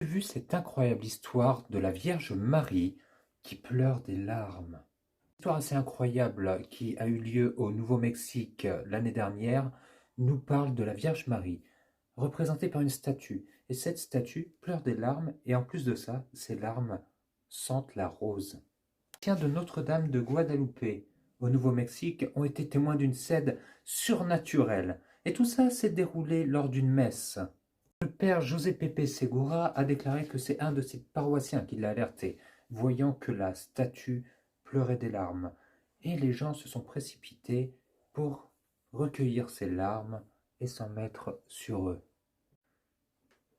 J'ai vu cette incroyable histoire de la Vierge Marie qui pleure des larmes. Une histoire assez incroyable qui a eu lieu au Nouveau-Mexique l'année dernière nous parle de la Vierge Marie, représentée par une statue. Et cette statue pleure des larmes et en plus de ça, ces larmes sentent la rose. Les chrétiens de Notre-Dame de Guadalupe au Nouveau-Mexique ont été témoins d'une scène surnaturelle. Et tout ça s'est déroulé lors d'une messe. Le père José Pepe Segura a déclaré que c'est un de ses paroissiens qui l'a alerté, voyant que la statue pleurait des larmes. Et les gens se sont précipités pour recueillir ces larmes et s'en mettre sur eux.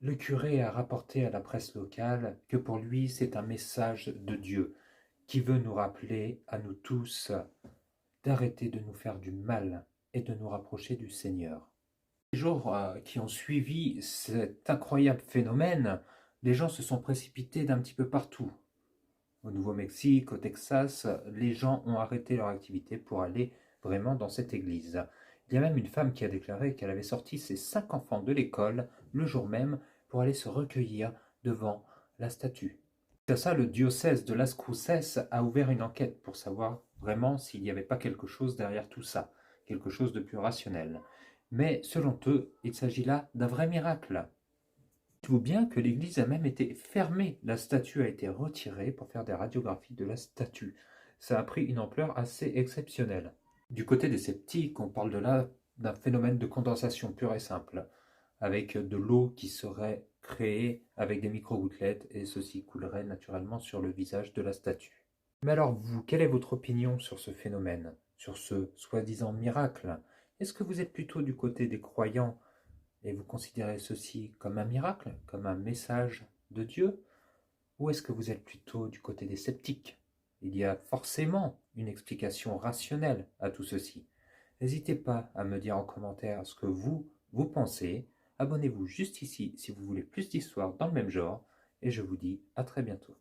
Le curé a rapporté à la presse locale que pour lui c'est un message de Dieu qui veut nous rappeler à nous tous d'arrêter de nous faire du mal et de nous rapprocher du Seigneur. Les jours qui ont suivi cet incroyable phénomène, les gens se sont précipités d'un petit peu partout. Au Nouveau-Mexique, au Texas, les gens ont arrêté leur activité pour aller vraiment dans cette église. Il y a même une femme qui a déclaré qu'elle avait sorti ses 5 enfants de l'école le jour même pour aller se recueillir devant la statue. C'est à ça, le diocèse de Las Cruces a ouvert une enquête pour savoir vraiment s'il n'y avait pas quelque chose derrière tout ça, quelque chose de plus rationnel. Mais selon eux, il s'agit là d'un vrai miracle. Dites-vous bien que l'église a même été fermée, la statue a été retirée pour faire des radiographies de la statue. Ça a pris une ampleur assez exceptionnelle. Du côté des sceptiques, on parle de là d'un phénomène de condensation pure et simple, avec de l'eau qui serait créée avec des micro-gouttelettes et ceci coulerait naturellement sur le visage de la statue. Mais alors vous, quelle est votre opinion sur ce phénomène, sur ce soi-disant miracle? Est-ce que vous êtes plutôt du côté des croyants et vous considérez ceci comme un miracle, comme un message de Dieu? Ou est-ce que vous êtes plutôt du côté des sceptiques? Il y a forcément une explication rationnelle à tout ceci. N'hésitez pas à me dire en commentaire ce que vous pensez. Abonnez-vous juste ici si vous voulez plus d'histoires dans le même genre. Et je vous dis à très bientôt.